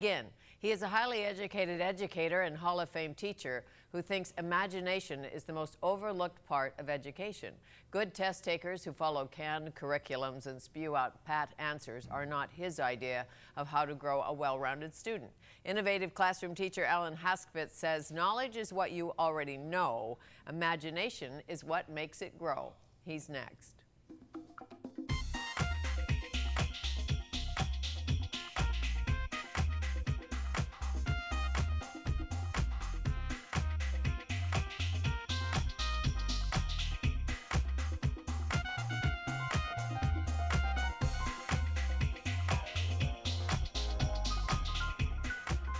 Again, he is a highly educated educator and Hall of Fame teacher who thinks imagination is the most overlooked part of education. Good test takers who follow canned curriculums and spew out pat answers are not his idea of how to grow a well-rounded student. Innovative classroom teacher Alan Haskvitz says knowledge is what you already know. Imagination is what makes it grow. He's next.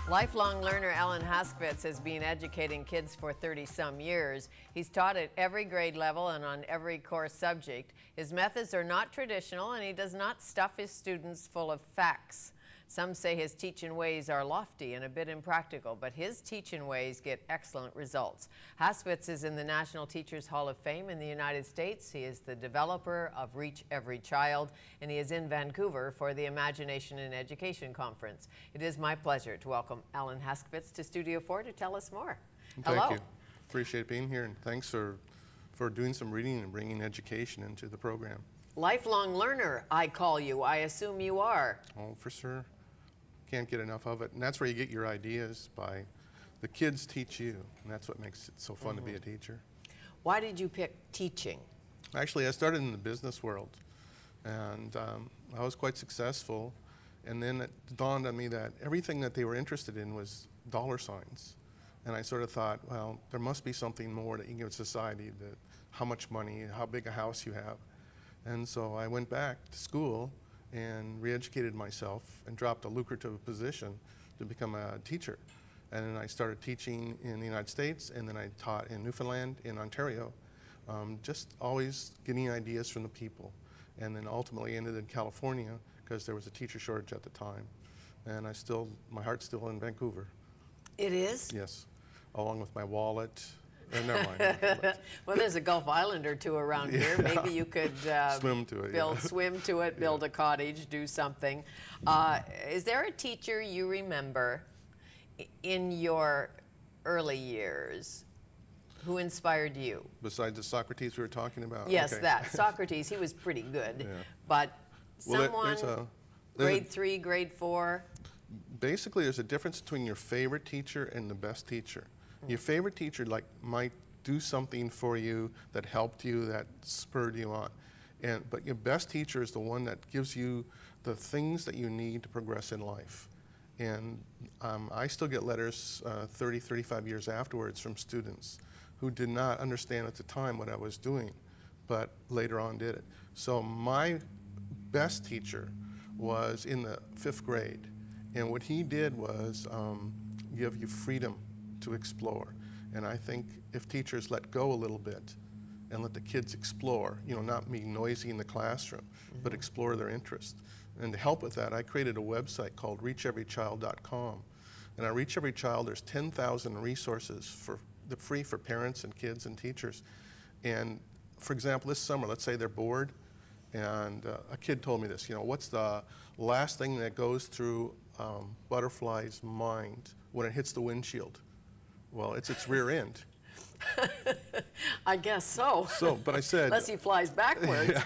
Lifelong learner Alan Haskvitz has been educating kids for 30-some years. He's taught at every grade level and on every core subject. His methods are not traditional, and he does not stuff his students full of facts. Some say his teaching ways are lofty and a bit impractical, but his teaching ways get excellent results. Haskvitz is in the National Teachers Hall of Fame in the United States. He is the developer of Reach Every Child, and he is in Vancouver for the Imagination in Education Conference. It is my pleasure to welcome Alan Haskvitz to Studio 4 to tell us more. Hello. Thank you. Appreciate being here, and thanks for doing some reading and bringing education into the program. Lifelong learner, I call you. I assume you are. Oh, for sure. Can't get enough of it, and that's where you get your ideas. By the kids teach you, and that's what makes it so fun to be a teacher. Why did you pick teaching? Actually, I started in the business world, and I was quite successful, and then it dawned on me that everything that they were interested in was dollar signs, and I sort of thought, well, there must be something more that you can give society, that how much money, how big a house you have. And so I went back to school and re-educated myself and dropped a lucrative position to become a teacher. And then I started teaching in the United States, and then I taught in Newfoundland, in Ontario, just always getting ideas from the people. And then ultimately ended in California because there was a teacher shortage at the time. And my heart's still in Vancouver. It is? Yes, along with my wallet. Never mind. Well, there's a Gulf Island or two around here. Maybe you could swim to it, build a cottage, do something. Is there a teacher you remember in your early years who inspired you? Besides the Socrates we were talking about? Yes, okay. that. Socrates, he was pretty good. Yeah. But someone, grade 3, grade 4? Basically, there's a difference between your favorite teacher and the best teacher. Your favorite teacher might do something for you that helped you, that spurred you on. But your best teacher is the one that gives you the things that you need to progress in life. And I still get letters 30, 35 years afterwards from students who did not understand at the time what I was doing, but later on did it. So my best teacher was in the 5th grade. And what he did was give you freedom to explore. And I think if teachers let go a little bit and let the kids explore, not be noisy in the classroom, but explore their interest. And to help with that, I created a website called reacheverychild.com. And on Reach Every Child, there's 10,000 resources free for parents and kids and teachers. And for example, this summer, let's say they're bored, and a kid told me this, what's the last thing that goes through butterfly's mind when it hits the windshield? Well, it's its rear end. I guess so. But I said... Unless he flies backwards. Yeah.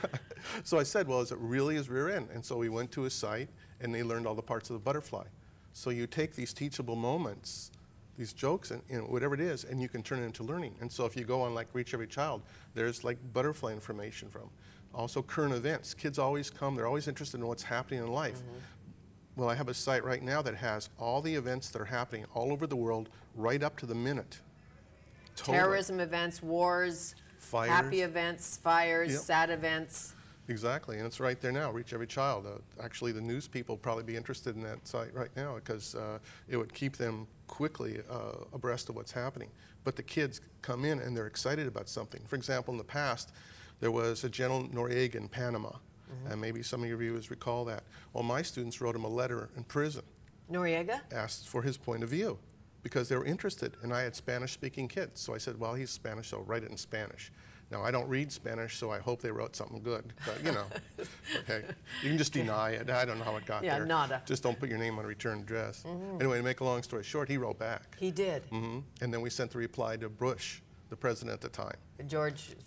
So I said, well, is it really his rear end? And so we went to his site, and they learned all the parts of the butterfly. So you take these teachable moments, these jokes, and whatever it is, and you can turn it into learning. And so if you go on Reach Every Child, there's butterfly information from. Also current events. Kids always come, they're always interested in what's happening in life. Well, I have a site right now that has all the events that are happening all over the world, right up to the minute. Totally. Terrorism events, wars, fires. Happy events, fires, Yep. sad events. Exactly, and it's right there now, Reach Every Child. Actually, the news people probably be interested in that site right now because it would keep them quickly abreast of what's happening. But the kids come in and they're excited about something. For example, in the past, there was a General Noriega in Panama. And maybe some of your viewers recall that. Well, my students wrote him a letter in prison. Noriega? Asked for his point of view because they were interested, and I had Spanish-speaking kids. So I said, well, he's Spanish, so write it in Spanish. Now, I don't read Spanish, so I hope they wrote something good. But, you know, okay. You can just deny it. I don't know how it got there. Nada. Just don't put your name on a return address. Anyway, to make a long story short, he wrote back. He did. And then we sent the reply to Bush, the president at the time.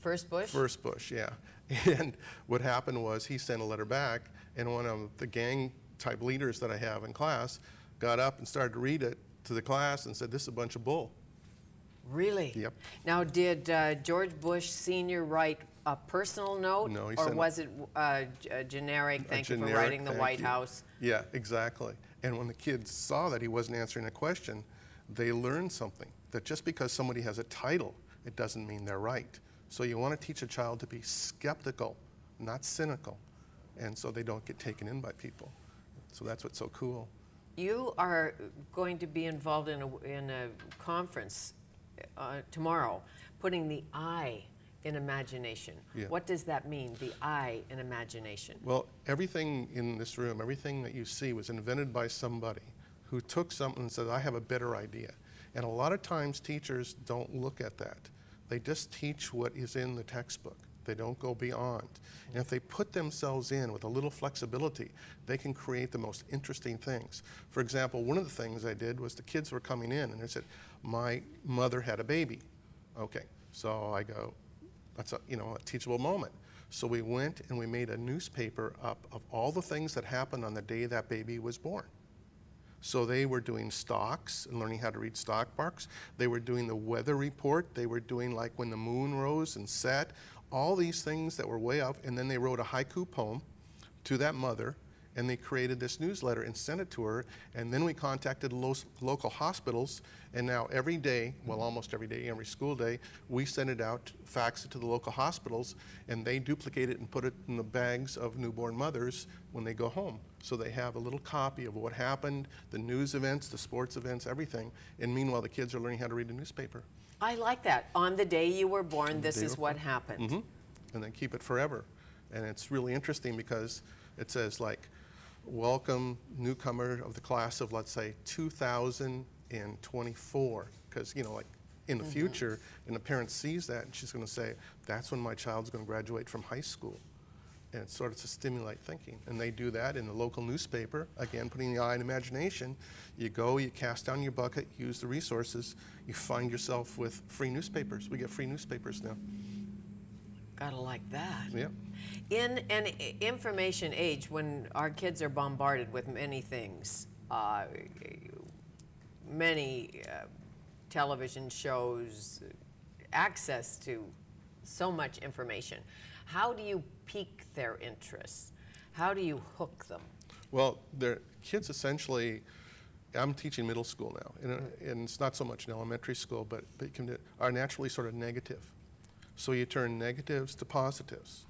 First Bush? First Bush, yeah. And what happened was he sent a letter back, and one of the gang-type leaders that I have in class got up and started to read it to the class and said, "This is a bunch of bull." Really? Yep. Now, did George Bush Sr. write a personal note? No, he or sent was it a generic, thank you for writing the White House? Yeah, exactly. And when the kids saw that he wasn't answering a question, they learned something, that just because somebody has a title, it doesn't mean they're right. So you want to teach a child to be skeptical, not cynical, and so they don't get taken in by people. So that's what's so cool. You are going to be involved in a conference tomorrow, putting the I in imagination. Yeah. What does that mean, the I in imagination? Well, everything in this room, everything that you see was invented by somebody who took something and said, I have a better idea. And a lot of times teachers don't look at that. They just teach what is in the textbook. They don't go beyond. And if they put themselves in with a little flexibility, they can create the most interesting things. For example, one of the things I did was the kids were coming in and they said, my mother had a baby. Okay, so I go, that's a teachable moment. So we went and we made a newspaper up of all the things that happened on the day that baby was born. So they were doing stocks and learning how to read stock marks. They were doing the weather report. They were doing like when the moon rose and set, all these things that were way up. And then they wrote a haiku poem to that mother, and they created this newsletter and sent it to her. And then we contacted local hospitals, and now every day, well, almost every day, every school day, we send it out, fax it to the local hospitals, and they duplicate it and put it in the bags of newborn mothers when they go home. So they have a little copy of what happened, the news events, the sports events, everything. And meanwhile, the kids are learning how to read a newspaper. I like that. On the day you were born, this is what happened. And then keep it forever. And it's really interesting because it says like, welcome newcomer of the class of, let's say, 2024. Because, like in the future, and the parent sees that, and she's going to say, that's when my child's going to graduate from high school. And it's sort of to stimulate thinking. And they do that in the local newspaper, again, putting the eye in imagination. You go, you cast down your bucket, use the resources, you find yourself with free newspapers. We get free newspapers now. Gotta like that. Yeah. In an information age, when our kids are bombarded with many things, many television shows, access to so much information, how do you pique their interest? How do you hook them? Well, the kids essentially, I'm teaching middle school now, and it's not so much in elementary school, but are naturally sort of negative. So you turn negatives to positives.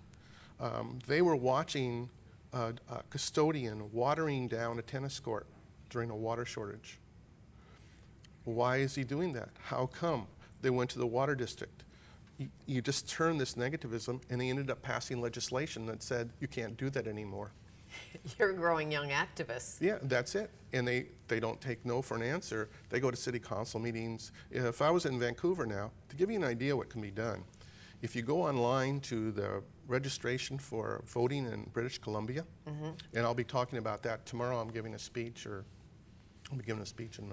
They were watching a custodian watering down a tennis court during a water shortage. Why is he doing that? How come? They went to the water district. You just turn this negativism, and they ended up passing legislation that said you can't do that anymore. You're growing young activists. Yeah, that's it. And they don't take no for an answer. They go to city council meetings. If I was in Vancouver now, to give you an idea what can be done, if you go online to the registration for voting in British Columbia, and I'll be talking about that tomorrow. I'm giving a speech, or I'll be giving a speech on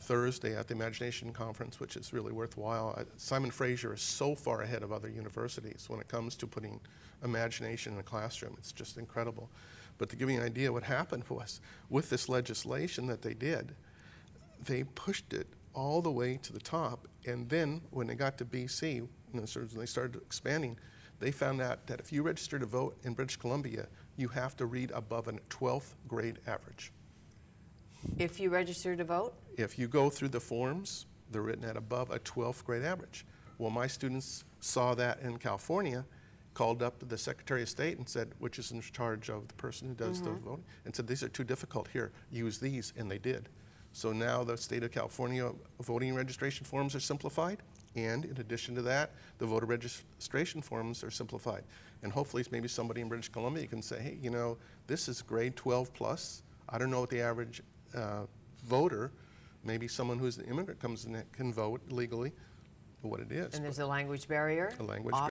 Thursday at the Imagination Conference, which is really worthwhile. Simon Fraser is so far ahead of other universities when it comes to putting imagination in a classroom. It's just incredible. But to give you an idea, what happened was, with this legislation that they did, they pushed it all the way to the top, and then when they got to BC, when they started expanding, they found out that if you register to vote in British Columbia, you have to read above a 12th grade average. If you register to vote? If you go through the forms, they're written at above a 12th grade average. Well, my students saw that in California, called up the Secretary of State and said, which is in charge of the person who does the voting, and said, these are too difficult here, use these, and they did. So now the state of California voting registration forms are simplified, and in addition to that, the voter registration forms are simplified. And hopefully maybe somebody in British Columbia can say, hey, this is grade 12 plus. I don't know what the average voter, maybe someone who's an immigrant comes in can vote legally, what it is. And there's a language barrier? A language barrier.